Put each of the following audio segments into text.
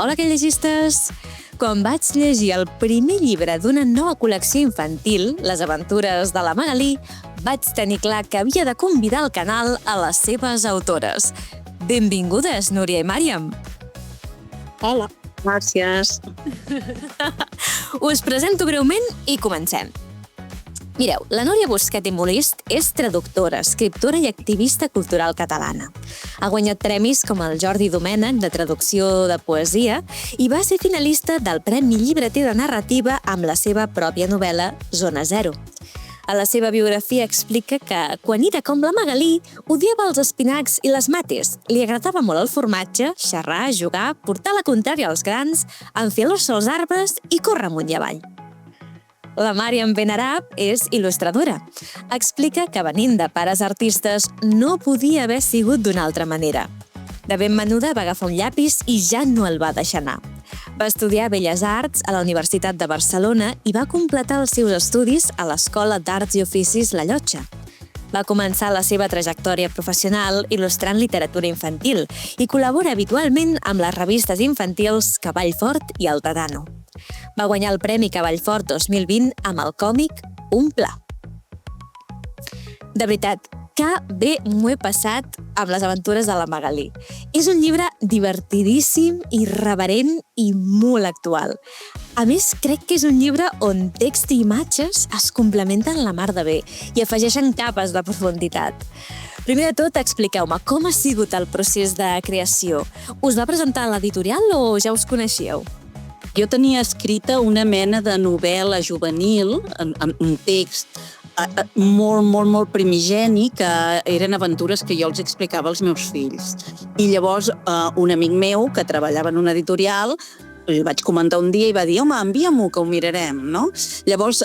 Hola, que llegistes! Quan vaig llegir el primer llibre d'una nova col·lecció infantil, Les aventures de la Magalí, vaig tenir clar que havia de convidar al canal a les seves autores. Benvingudes, Núria i Màriam! Hola, gràcies. Us presento breument i comencem. Mireu, la Núria Busquet i Molist és traductora, escriptora i activista cultural catalana. Ha guanyat premis com el Jordi Domènech de traducció de poesia i va ser finalista del Premi Llibreter de Narrativa amb la seva pròpia novel·la Zona Zero. A la seva biografia explica que, quan era com la Magalí, odiava els espinacs i les mates. Li agradava molt el formatge, xerrar, jugar, portar la contrària als grans, enfilar-se als arbres i córrer amunt i avall. La Màriam Benarab és il·lustradora. Explica que, venint de pares artistes, no podia haver sigut d'una altra manera. De ben menuda va agafar un llapis i ja no el va deixar anar. Va estudiar Belles Arts a la Universitat de Barcelona i va completar els seus estudis a l'Escola d'Arts i Oficis La Llotja. Va començar la seva trajectòria professional il·lustrant literatura infantil i col·labora habitualment amb les revistes infantils Cavall Fort i El Tadano. Va guanyar el Premi Cavall Fort 2020 amb el còmic Un Pla. De veritat, que bé m'ho he passat amb les aventures de la Magalí. És un llibre divertidíssim, irreverent i molt actual. A més, crec que és un llibre on text i imatges es complementen la mar de bé i afegeixen capes de profunditat. Primer de tot, expliqueu-me com ha sigut el procés de creació. Us va presentar a l'editorial o ja us coneixíeu? Jo tenia escrita una mena de novel·la juvenil, un text molt primigeni, que eren aventures que jo els explicava als meus fills. I llavors un amic meu que treballava en una editorial li vaig comentar un dia i va dir: home, envia-m'ho, que ho mirarem, no? Llavors,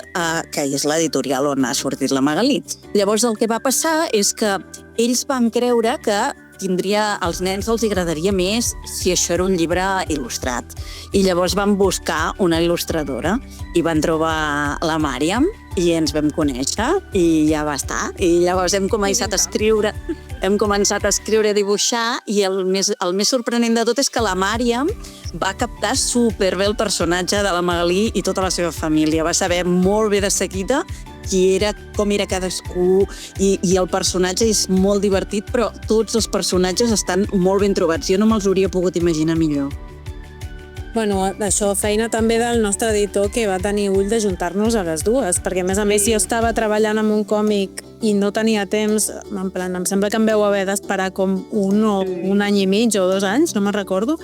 que és l'editorial on ha sortit la Magalí. Llavors el que va passar és que ells van creure que als nens els agradaria més si això era un llibre il·lustrat. I llavors van buscar una il·lustradora i van trobar la Màriam i ens vam conèixer i ja va estar. I llavors hem començat a escriure, a dibuixar i el més sorprenent de tot és que la Màriam va captar superbé el personatge de la Magalí i tota la seva família. Va saber molt bé de seguida qui era, com era cadascú, i el personatge és molt divertit, però tots els personatges estan molt ben trobats. Jo no me'ls hauria pogut imaginar millor. Bueno, això feina també del nostre editor, que va tenir ull d'ajuntar-nos a les dues, perquè a més jo estava treballant amb un còmic i no tenia temps, en plan, em sembla que em vau haver d'esperar com un any i mig o 2 anys, no me'n recordo,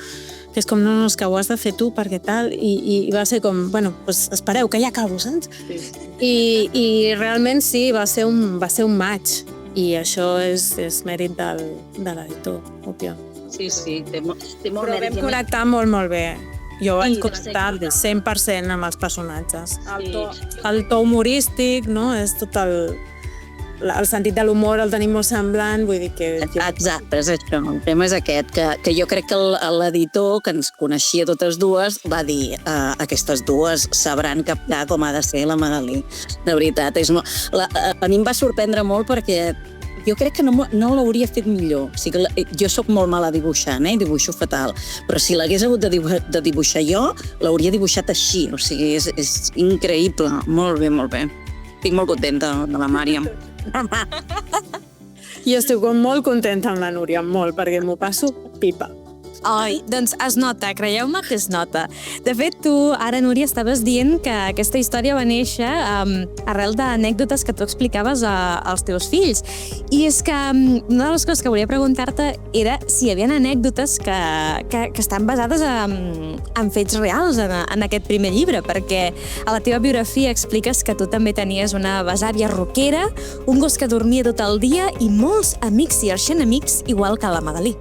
que és com, no, és que ho has de fer tu, perquè tal, i va ser com, bueno, doncs espereu, que ja acabo, saps? Sí. I realment sí, va ser un match, i això és mèrit de l'editor, òbvia. Sí, té molt però mèrit. Vam connectar molt bé. Jo vaig connectar 100% amb els personatges. El to humorístic, no? És tot el sentit de l'humor el tenim molt semblant, vull dir que... Exacte, és això. El tema és aquest, que jo crec que l'editor, que ens coneixia totes dues, va dir: aquestes dues sabran captar com ha de ser la Magalí. De veritat, a mi em va sorprendre molt perquè jo crec que no l'hauria fet millor. O sigui, jo sóc molt mala dibuixant, i dibuixo fatal, però si l'hagués hagut de dibuixar jo, l'hauria dibuixat així. O sigui, és increïble. Molt bé, molt bé. Estic molt contenta de la Màriam. Jo estic molt contenta amb la Núria, molt, perquè m'ho passo pipa. Ai, doncs es nota, creieu-me que es nota. De fet, tu ara, Núria, estaves dient que aquesta història va néixer arrel d'anècdotes que tu explicaves als teus fills. I és que una de les coses que volia preguntar-te era si hi havia anècdotes que estan basades en fets reals en aquest primer llibre, perquè a la teva biografia expliques que tu també tenies una besàvia rockera, un gos que dormia tot el dia i molts amics i arxenemics igual que la Magalí.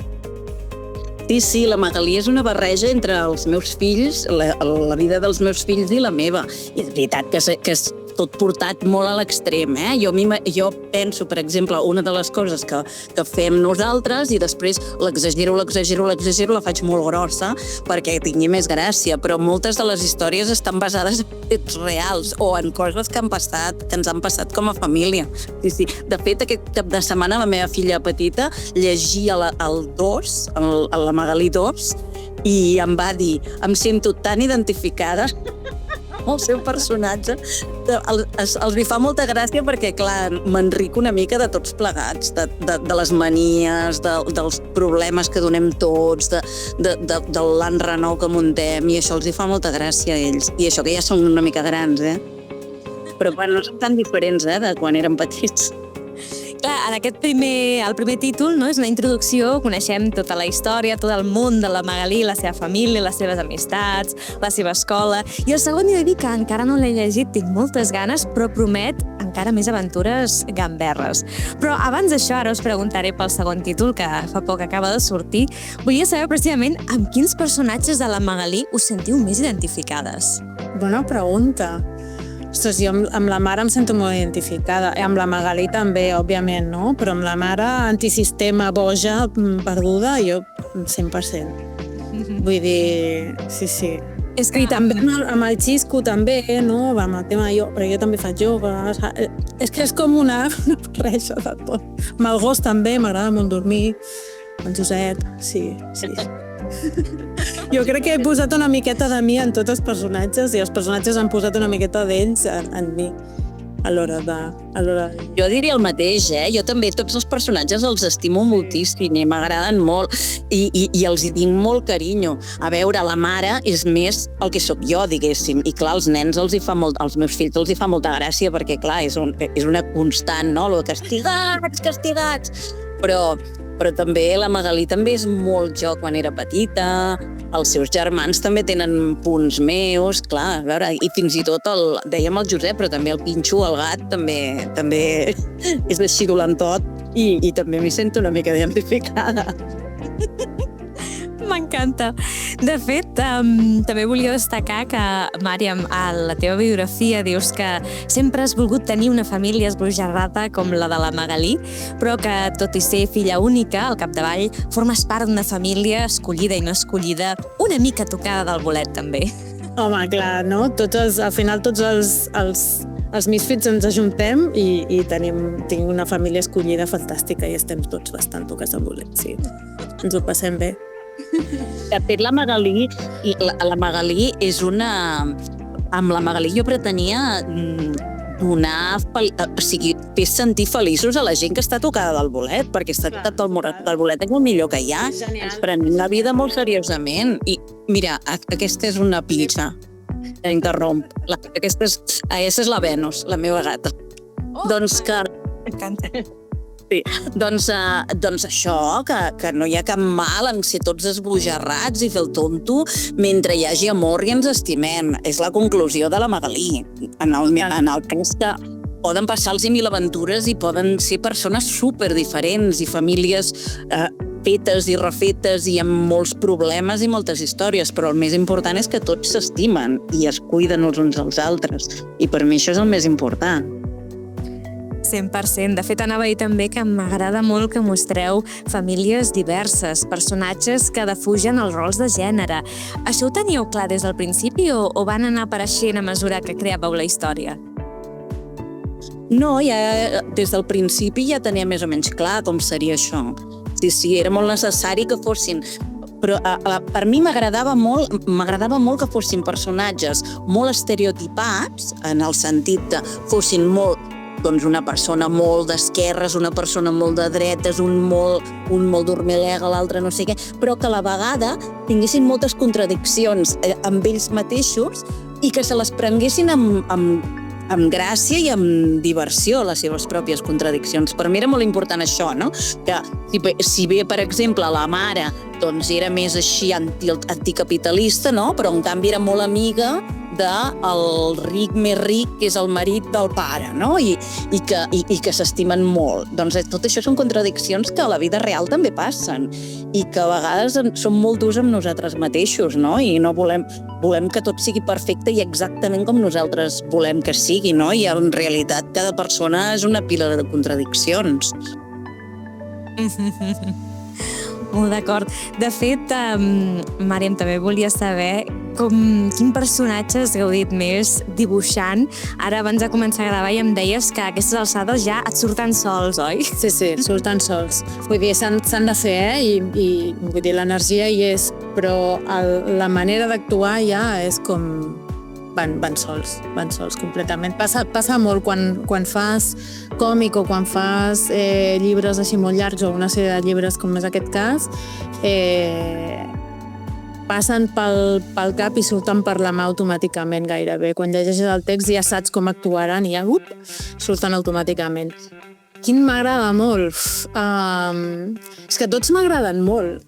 Sí, la Magalí és una barreja entre els meus fills, la vida dels meus fills i la meva. I és veritat que és tot portat molt a l'extrem. Jo penso, per exemple, una de les coses que fem nosaltres i després l'exagero, la faig molt grossa perquè tingui més gràcia, però moltes de les històries estan basades en fets reals o en coses que ens han passat com a família. Sí. De fet, aquest cap de setmana la meva filla petita llegia el 2, la Magalí 2, i em va dir, em sento tan identificada amb el seu personatge, els li fa molta gràcia perquè, clar, m'enric una mica de tots plegats, de les manies, dels problemes que donem tots, de l'enrenou que muntem, i això els hi fa molta gràcia a ells. I això que ja són una mica grans, Però bueno, no són tan diferents, de quan érem petits. Clar, en el primer títol, no, és una introducció, coneixem tota la història, tot el món de la Magalí, la seva família, les seves amistats, la seva escola. I el segon he de dir que encara no l'he llegit, tinc moltes ganes, però promet encara més aventures gamberres. Però abans d'això, ara us preguntaré pel segon títol, que fa poc acaba de sortir. Volia saber precisament amb quins personatges de la Magalí us sentiu més identificades. Bona pregunta. Ostres, jo amb la mare em sento molt identificada. Amb la Magalí també, òbviament, no? Però amb la mare, antisistema, boja, perduda, jo 100%. Vull dir, sí. És que I també amb el xisco, també, no? Amb el tema de però jo també faig yoga. És que és com una barreja de tot. Amb el gos també, m'agrada molt dormir. El Josep, sí. Jo crec que he posat una miqueta de mi en tots els personatges i els personatges han posat una miqueta d'ells en mi a l'hora de... Jo diria el mateix, Jo també tots els personatges els estimo moltíssim i m'agraden molt i els hi tinc molt carinyo. A veure, la mare és més el que sóc jo, diguéssim, i clar, als nens els meus fills els hi fa molta gràcia perquè, clar, és una constant, no? Lo de castigats! Però també la Magalí també és molt jo quan era petita, els seus germans també tenen punts meus, clar, a veure, i fins i tot dèiem el Josep, però també el Pinxo, el gat, també és així dolentot i també m'hi sento una mica identificada. M'encanta. De fet, també volia destacar que, Màriam, a la teva biografia dius que sempre has volgut tenir una família esbojarrada com la de la Magalí, però que, tot i ser filla única, al capdavall, formes part d'una família escollida i no escollida, una mica tocada del bolet, també. Home, clar, no? Al final tots els misfits ens ajuntem i tinc una família escollida fantàstica i estem tots bastant tocats del bolet, sí. Ens ho passem bé. De fet, la Magalí és una... Amb la Magalí jo pretenia donar... O sigui, fer sentir feliços a la gent que està tocada del bolet, perquè estar tocat del bolet és el millor que hi ha. Ens prenem la vida molt seriosament. I mira, aquesta és una pitxa. Interromp. Aquesta és la Venus, la meva gata. Doncs que... M'encanta. Sí. Doncs això, que no hi ha cap mal en ser tots esbojarrats i fer el tonto mentre hi hagi amor i ens estimem. És la conclusió de la Magalí. En el cas que poden passar-los 1000 aventures i poden ser persones superdiferents i famílies fetes i refetes i amb molts problemes i moltes històries, però el més important és que tots s'estimen i es cuiden els uns als altres. I per mi això és el més important. 100%. De fet, anava a dir també que m'agrada molt que mostreu famílies diverses, personatges que defugen els rols de gènere. Això ho teníeu clar des del principi o van anar apareixent a mesura que creàveu la història? No, ja des del principi ja tenia més o menys clar com seria això. Sí, era molt necessari que fossin... Però per mi m'agradava molt que fossin personatges molt estereotipats, en el sentit que fossin molt una persona molt d'esquerres, una persona molt de dretes, un molt dormilega, l'altre no sé què, però que a la vegada tinguessin moltes contradiccions amb ells mateixos i que se les prenguessin amb gràcia i amb diversió, les seves pròpies contradiccions. Per mi era molt important això, no? Que si bé, per exemple, la mare era més així anticapitalista, no? Però en canvi era molt amiga del ric més ric, que és el marit del pare, no? I que s'estimen molt. Doncs tot això són contradiccions que a la vida real també passen i que a vegades som molt durs amb nosaltres mateixos, no? I no volem que tot sigui perfecte i exactament com nosaltres volem que sigui, no? I en realitat cada persona és una pila de contradiccions. Molt d'acord. De fet, Màriam, també volia saber quin personatge has gaudit més dibuixant? Ara, abans de començar a gravar, ja em deies que a aquestes alçades ja et surten sols, oi? Sí, surten sols. Vull dir, s'han de fer, i vull dir, l'energia hi és, però la manera d'actuar ja és com... van sols completament. Passa molt quan fas còmic o quan fas llibres així molt llargs o una sèrie de llibres com és aquest cas, passen pel cap i surten per la mà automàticament gairebé. Quan llegeixes el text ja saps com actuaran i ja surten automàticament. Quin m'agrada molt? És que tots m'agraden molt.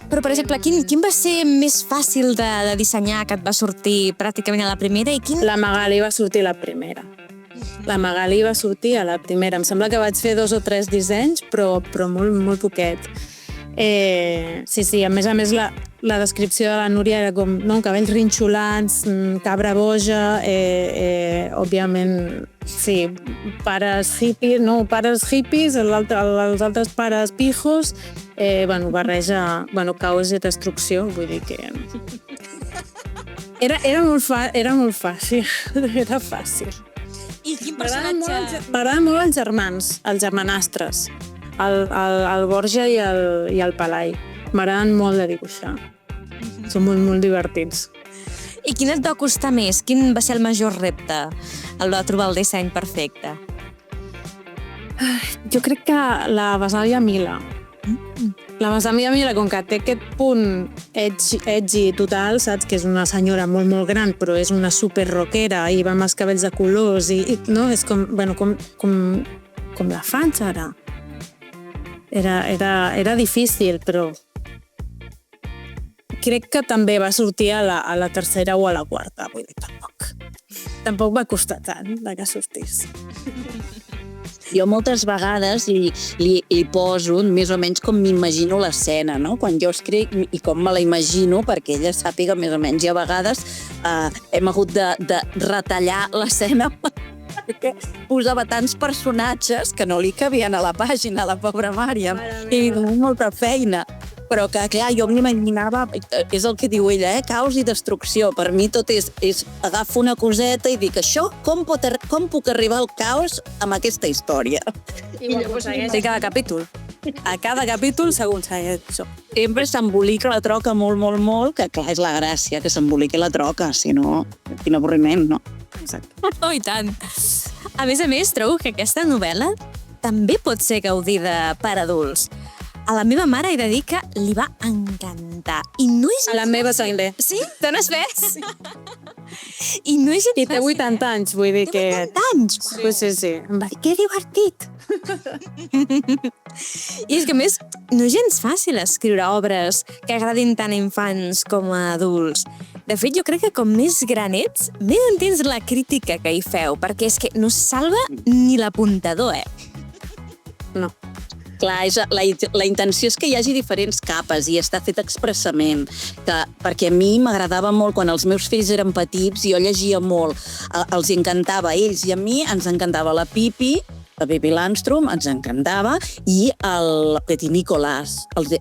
Però, per exemple, quin va ser més fàcil de dissenyar, que et va sortir pràcticament a la primera, i quin... La Magali va sortir a la primera. Em sembla que vaig fer 2 o 3 dissenys, però molt poquet. Sí, a més, la descripció de la Núria era com cabells rinxolants, cabra boja, òbviament, sí, pares hippies, els altres pares pijos, barreja, caos i destrucció, vull dir que... Era molt fàcil, era fàcil. I quin personatge... M'agraden molt els germans, els germanastres, el Borja i el Pelai. M'agraden molt de dibuixar. Són molt divertits. I quin et va costar més? Quin va ser el major repte? El de trobar el disseny perfecte? Jo crec que la Besàvia Mila. La Besàvia Mila, com que té aquest punt edgy total, saps? Que és una senyora molt gran, però és una super rockera i va amb els cabells de colors i no? És com la faig ara. Era difícil, però crec que també va sortir a la tercera o a la quarta, vull dir, tampoc va costar tant que sortís. Jo moltes vegades li poso més o menys com m'imagino l'escena, no? Quan jo escric i com me la imagino perquè ella sàpiga més o menys. I a vegades hem hagut de retallar l'escena perquè posava tants personatges que no li cabien a la pàgina, la pobra Màriam, i molta feina. Però que, clar, jo m'imaginava, és el que diu ella, caos i destrucció. Per mi tot és agafo una coseta i dic, això, com puc arribar al caos amb aquesta història? I llavors a cada capítol. A cada capítol s'aconsegueix això. Sempre s'embolica la troca molt, que clar, és la gràcia, que s'emboliqui la troca, si no, quin avorriment, no? Exacte. Oh, i tant! A més, trobo que aquesta novel·la també pot ser gaudida per adults. A la meva mare he de dir que li va encantar. I no és... A la meva també. Sí? Te n'has fet? I no és gens I té 80 anys, vull dir que... Té 80 anys? Sí. Em va dir, que divertit! I és que, a més, no és gens fàcil escriure obres que agradin tant a infants com a adults. De fet, jo crec que com més gran ets, més entens la crítica que hi feu, perquè és que no salva ni l'apuntador, No. Clar, la intenció és que hi hagi diferents capes i està fet expressament, perquè a mi m'agradava molt, quan els meus fills eren petits, jo llegia molt, els encantava a ells i a mi ens encantava la Pippi Landstrom, ens encantava, i el Petit Nicolàs,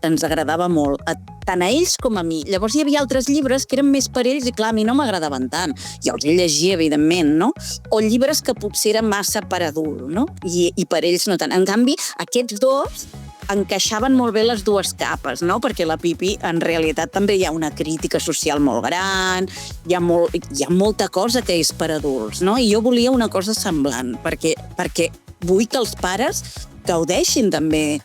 ens agradava molt, tant a ells com a mi. Llavors hi havia altres llibres que eren més per ells i clar, a mi no m'agradaven tant. Jo els llegia, evidentment, no? O llibres que potser eren massa per adult, no? I per ells no tant. En canvi, aquests dos encaixaven molt bé les dues capes, no? Perquè la Pippi, en realitat, també hi ha una crítica social molt gran, hi ha molta cosa que és per adults, no? I jo volia una cosa semblant, perquè vull que els pares gaudeixin també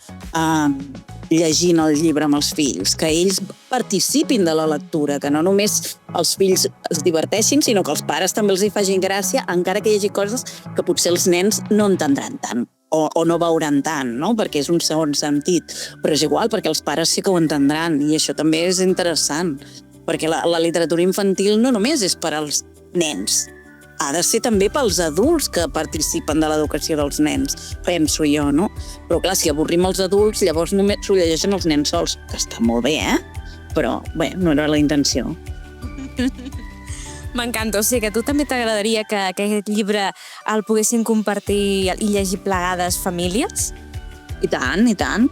llegint el llibre amb els fills, que ells participin de la lectura, que no només els fills es diverteixin, sinó que els pares també els hi facin gràcia, encara que hi hagi coses que potser els nens no entendran tant o no veuran tant, no? Perquè és un segon sentit. Però és igual, perquè els pares sí que ho entendran, i això també és interessant, perquè la literatura infantil no només és per als nens, ha de ser també pels adults que participen de l'educació dels nens, penso jo, no? Però clar, si avorrim els adults, llavors només s'ho llegeixen els nens sols, que està molt bé, Però, bé, no era la intenció. M'encanta, o sigui que a tu també t'agradaria que aquest llibre el poguessin compartir i llegir plegades famílies? I tant, i tant.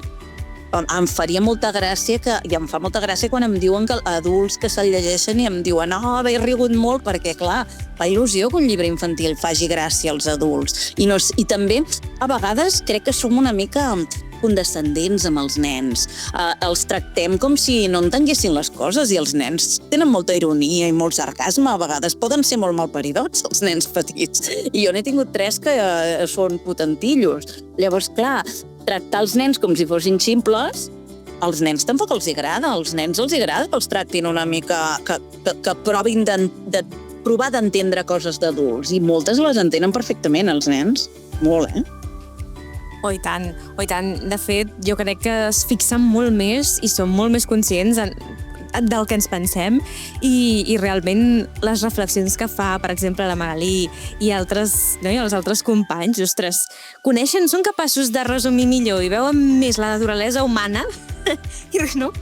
em faria molta gràcia i em fa molta gràcia quan em diuen que adults que se'l llegeixen i em diuen he rigut molt perquè, clar, fa il·lusió que un llibre infantil faci gràcia als adults. I també, a vegades, crec que som una mica condescendents amb els nens. Els tractem com si no entenguessin les coses i els nens tenen molta ironia i molt sarcasme. A vegades poden ser molt malparidots, els nens petits. I jo n'he tingut 3 que són potentillos. Llavors, clar, tractar els nens com si fossin ximples, als nens tampoc els agrada. Als nens els agrada que els tractin una mica, que provin de provar d'entendre coses d'adults. I moltes les entenen perfectament, els nens. Molt, Oh, i tant, oh, i tant. De fet, jo crec que es fixen molt més i són molt més conscients del que ens pensem i realment les reflexions que fa, per exemple, la Magalí i altres, no? I els altres companys, ostres, coneixen, són capaços de resumir millor i veuen més la naturalesa humana no?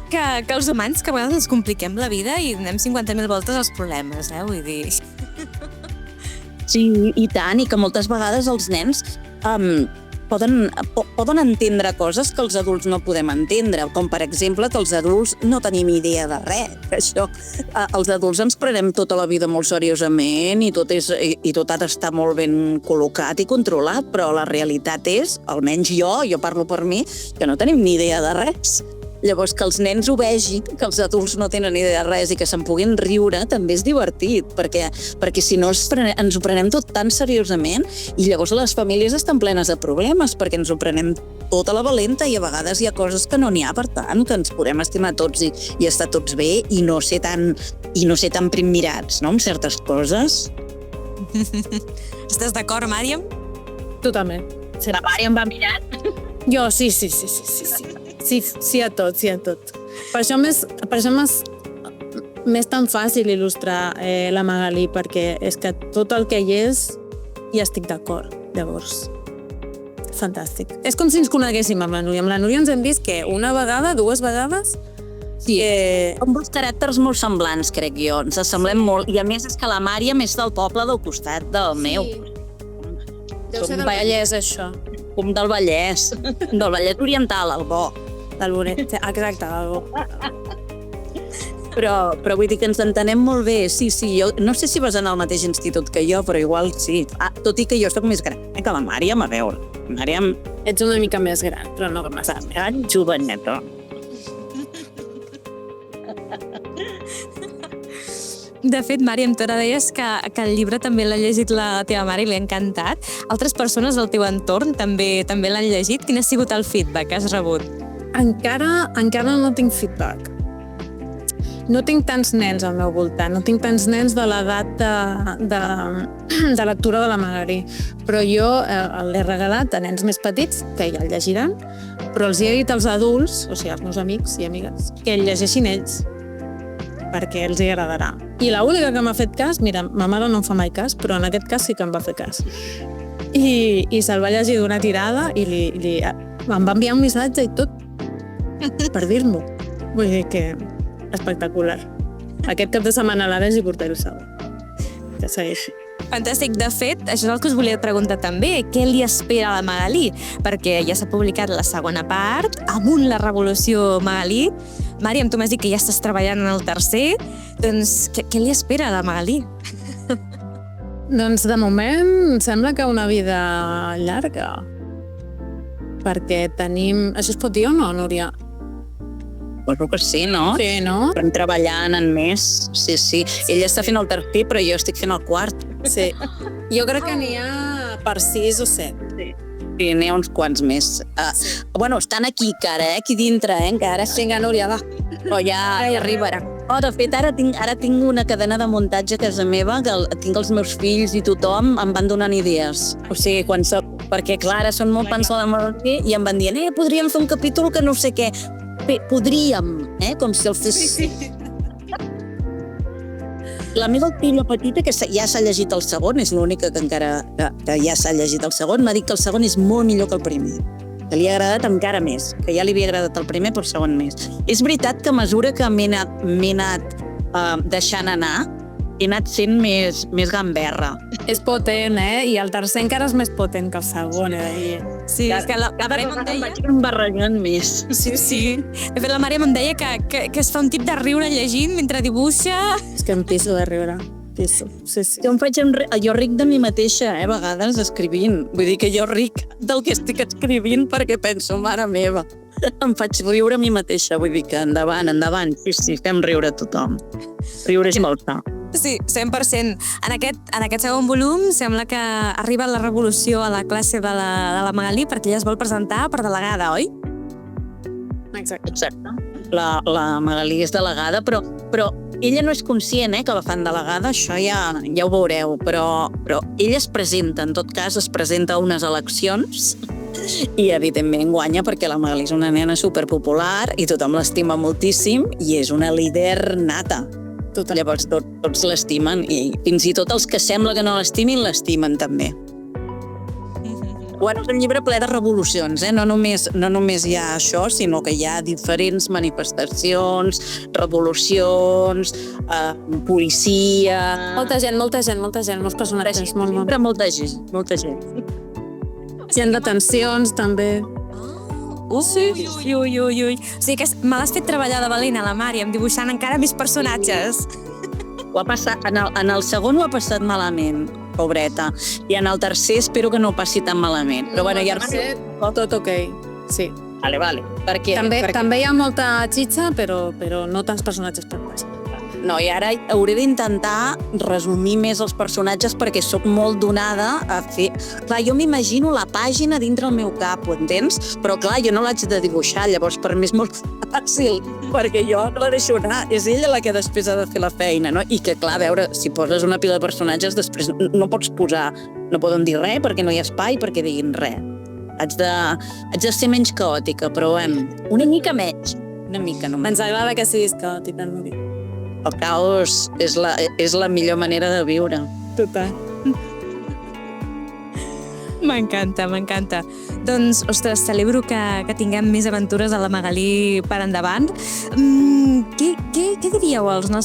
que els humans, que a vegades ens compliquem la vida i donem 50.000 voltes als problemes, vull dir... Sí, i tant, i que moltes vegades els nens poden entendre coses que els adults no podem entendre, com per exemple que els adults no tenim idea de res. Això, els adults ens prenem tota la vida molt seriosament i tot ha d'estar molt ben col·locat i controlat, però la realitat és, almenys jo parlo per mi, que no tenim ni idea de res. Llavors, que els nens ho vegin, que els adults no tenen ni idea de res i que se'n puguin riure, també és divertit, perquè si no ens ho prenem tot tan seriosament i llavors les famílies estan plenes de problemes perquè ens ho prenem tot a la valenta i a vegades hi ha coses que no n'hi ha, per tant, que ens podem estimar tots i estar tots bé i no ser tan primmirats, no?, amb certes coses. Estàs d'acord, Màriam? Totalment. La Màriam va mirant. Jo, sí. Sí a tot. Per això m'és tan fàcil il·lustrar la Magalí, perquè és que tot el que hi és hi estic d'acord. Llavors, fantàstic. És com si ens coneguéssim amb la Núria. Amb la Núria ens hem vist, que una vegada, 2 vegades? Sí, amb uns caràcters molt semblants, crec jo. Ens assemblem molt. I a més és que la Màriam és del poble del costat del meu. Deu ser del Vallès, això. Com del Vallès. Del Vallès Oriental, el bo. Del Bonet, exacte, del bo. Però vull dir que ens entenem molt bé. Sí, jo no sé si vas anar al mateix institut que jo, però igual sí. Tot i que jo soc més gran que la Màriam, a veure. Màriam... Ets una mica més gran, però no massa. Gran joveneta. De fet, Màriam, tu ara deies que el llibre també l'ha llegit la teva mare i li ha encantat. Altres persones del teu entorn també l'han llegit. Quin ha sigut el feedback que has rebut? Encara no tinc feedback. No tinc tants nens al meu voltant, no tinc tants nens de l'edat de lectura de la Magalí, però jo l'he regalat a nens més petits, que ja el llegiran, però els he dit als adults, o sigui, als meus amics i amigues, que el llegeixin ells, perquè els hi agradarà. I l'única que m'ha fet cas, mira, ma mare no em fa mai cas, però en aquest cas sí que em va fer cas. I se'l va llegir d'una tirada i em va enviar un missatge i tot per dir-m'ho. Vull dir que espectacular. Aquest cap de setmana a l'Ares i portaré el segon. Que segueixi. Fantàstic. De fet, això és el que us volia preguntar també. Què li espera a la Magalí? Perquè ja s'ha publicat la segona part, Amunt la revolució Magalí. Màriam, tu m'has dit que ja estàs treballant en el tercer. Doncs què li espera a la Magalí? Doncs de moment sembla que una vida llarga. Perquè tenim... Això es pot dir o no, Núria? Bueno que sí, no? Sí, no? Estem treballant en més. Sí. Ella està fent el tercer, però jo estic fent el quart. Sí. Jo crec que n'hi ha per 6 o 7. Sí, n'hi ha uns quants més. Bueno, estan aquí encara, aquí dintre, encara. Vinga, Núria, va. Però ja arribarà. De fet, ara tinc una cadena de muntatge a casa meva, que tinc els meus fills i tothom em van donant idees. O sigui, perquè, clar, ara són molt pensant en Magalí i em van dient, podríem fer un capítol que no sé què. Bé, podríem, com si el fes... Sí. La meva filla petita, que ja s'ha llegit el segon, és l'única que encara que ja s'ha llegit el segon, m'ha dit que el segon és molt millor que el primer, que li ha agradat encara més, que ja li havia agradat el primer, però el segon més. És veritat que a mesura que m'he anat deixant anar, he anat sent més gamberra. És potent, I el tercer encara és més potent que el segon, Sí, és que la Màriam em deia... Vaig embarrejant més. Sí. De fet, la Màriam em deia que es fa un tip de riure llegint mentre dibuixa. És que em piso de riure. Sí. Jo ric de mi mateixa, a vegades, escrivint. Vull dir que jo ric del que estic escrivint perquè penso, mare meva, em faig riure a mi mateixa. Vull dir que endavant. Sí, fem riure a tothom. Riure és molt sa. Sí, 100%. En aquest segon volum sembla que arriba la revolució a la classe de la Magalí perquè ella es vol presentar per delegada, oi? Exacte. La Magalí és delegada, però ella no és conscient que la fan delegada, això ja ho veureu, però ella es presenta, en tot cas, es presenta a unes eleccions i, evidentment, guanya perquè la Magalí és una nena superpopular i tothom l'estima moltíssim i és una líder nata. Llavors tots l'estimen i fins i tot els que sembla que no l'estimin, l'estimen també. Bueno, és un llibre ple de revolucions, no només hi ha això, sinó que hi ha diferents manifestacions, revolucions, policia... Molta gent, molts personatges. Molta gent. Hi ha detencions, també. Sí. Ui. O sigui que me l'has fet treballar de valent a la Màriam, dibuixant encara més personatges. Ho ha passat, en el segon ho ha passat malament, pobreta. I en el tercer espero que no ho passi tan malament. Però bueno, ja... Tot ok, sí. Vale. També hi ha molta xitxa, però no tants personatges per pas. No, i ara hauré d'intentar resumir més els personatges perquè sóc molt donada a fer... Clar, jo m'imagino la pàgina dintre el meu cap, ho entens? Però clar, jo no l'haig de dibuixar, llavors per mi és molt fàcil, perquè jo no la deixo anar. És ella la que després ha de fer la feina, no? I que clar, a veure, si poses una pila de personatges, després no pots posar... No poden dir res perquè no hi ha espai perquè diguin res. Haig de ser menys caòtica, però una mica menys. Una mica només. Ens agrada que siguis caòtica, Núria. El caos és la millor manera de viure. Total. M'encanta. Doncs, ostres, celebro que tinguem més aventures a la Magalí per endavant. Què diríeu a la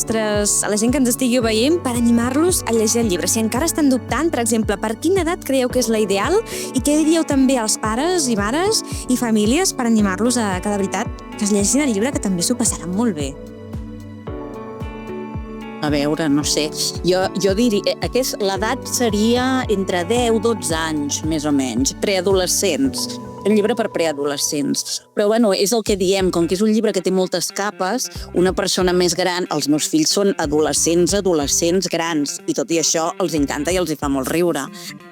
gent que ens estigui veient per animar-los a llegir el llibre? Si encara estan dubtant, per exemple, per quina edat creieu que és la ideal? I què diríeu també als pares i mares i famílies per animar-los a que, de veritat, que es llegeixin el llibre, que també s'ho passaran molt bé? A veure, no sé, jo diria... L'edat seria entre 10 i 12 anys, més o menys, preadolescents. Un llibre per preadolescents. Però, bueno, és el que diem, com que és un llibre que té moltes capes, una persona més gran, els meus fills són adolescents grans, i tot i això els encanta i els hi fa molt riure.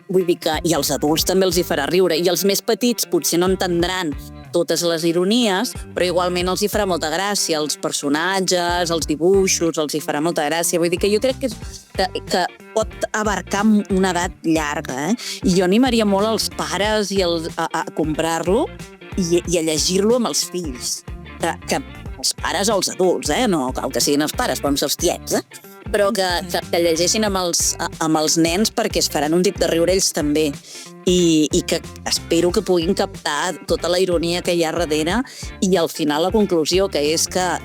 Vull dir que, i als adults també els hi farà riure, i els més petits potser no entendran totes les ironies, però igualment els hi farà molta gràcia, els personatges, els dibuixos, els hi farà molta gràcia. Vull dir que jo crec que pot abarcar una edat llarga, I jo animaria molt els pares a comprar-lo i a llegir-lo amb els fills. Que els pares o els adults, no cal que siguin els pares, poden ser els tiets, però que llegeixin amb els nens perquè es faran un tip de riure ells també. I que espero que puguin captar tota la ironia que hi ha darrere i al final la conclusió, que és que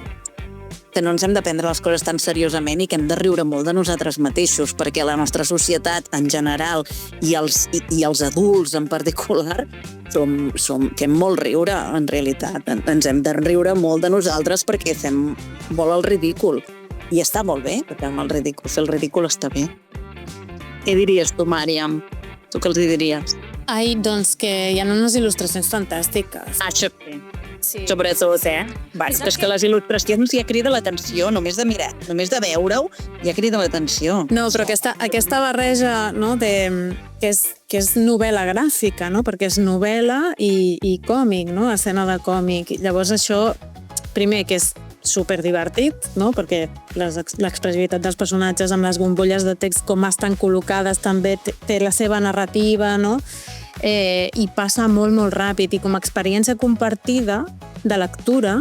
no ens hem de prendre les coses tan seriosament i que hem de riure molt de nosaltres mateixos, perquè la nostra societat en general i els adults en particular fem molt riure, en realitat. Ens hem de riure molt de nosaltres perquè fem molt el ridícul. I està molt bé, perquè fer el ridícul està bé. Què diries tu, Màriam? Tu què els diries? Ai, doncs que hi ha unes il·lustracions fantàstiques. Això bé. Sí. Sobretot, és que les il·lustracions ja crida l'atenció, només de mirar, només de veure-ho, ja crida l'atenció. No, però aquesta barreja, no, que és novel·la gràfica, no? Perquè és novel·la i còmic, no? Escena de còmic. Llavors això, primer, que és superdivertit, no? Perquè l'expressivitat dels personatges amb les bombolles de text com estan col·locades també té la seva narrativa, no? I passa molt, molt ràpid. I com a experiència compartida de lectura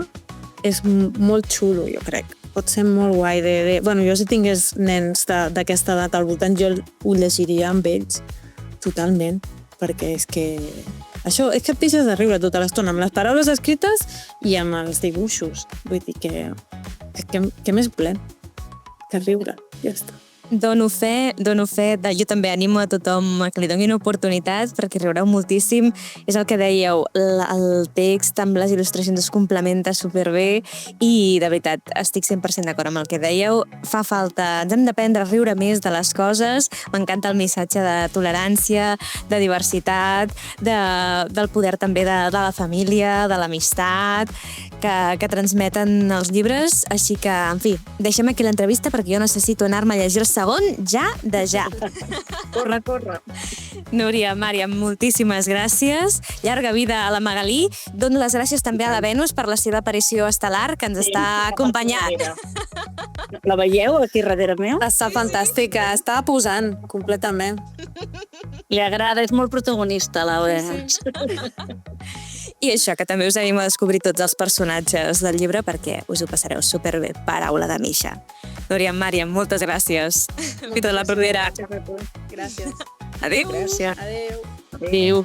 és molt xulo, jo crec. Pot ser molt guai. Bueno, jo si tingués nens d'aquesta edat al voltant, jo ho llegiria amb ells, totalment. Perquè és que... Això és que et deixes de riure tota l'estona amb les paraules escrites i amb els dibuixos. Vull dir que més ple que riure, ja està. Dono fe. Jo també animo a tothom a que li donin oportunitat perquè riureu moltíssim. És el que dèieu, el text amb les il·lustracions es complementa superbé i, de veritat, estic 100% d'acord amb el que dèieu. Fa falta, ens hem d'aprendre a riure més de les coses. M'encanta el missatge de tolerància, de diversitat, del poder també de la família, de l'amistat, que transmeten els llibres. Així que, en fi, deixem aquí l'entrevista perquè jo necessito anar-me a llegir el segon ja de ja. Corre. Núria, Màriam, moltíssimes gràcies. Llarga vida a la Magalí. Dono les gràcies també a la Venus per la seva aparició estel·lar, que ens està acompanyant. La veieu aquí darrere meu? Està fantàstica, està posant completament. Li agrada, és molt protagonista, Laura. I això, que també us animo a descobrir tots els personatges del llibre perquè us ho passareu superbé. Paraula de Misha. Núria, Màriam, moltes gràcies. Fins a la propera. Gràcies. Adéu. Gràcies. Adéu. Adéu.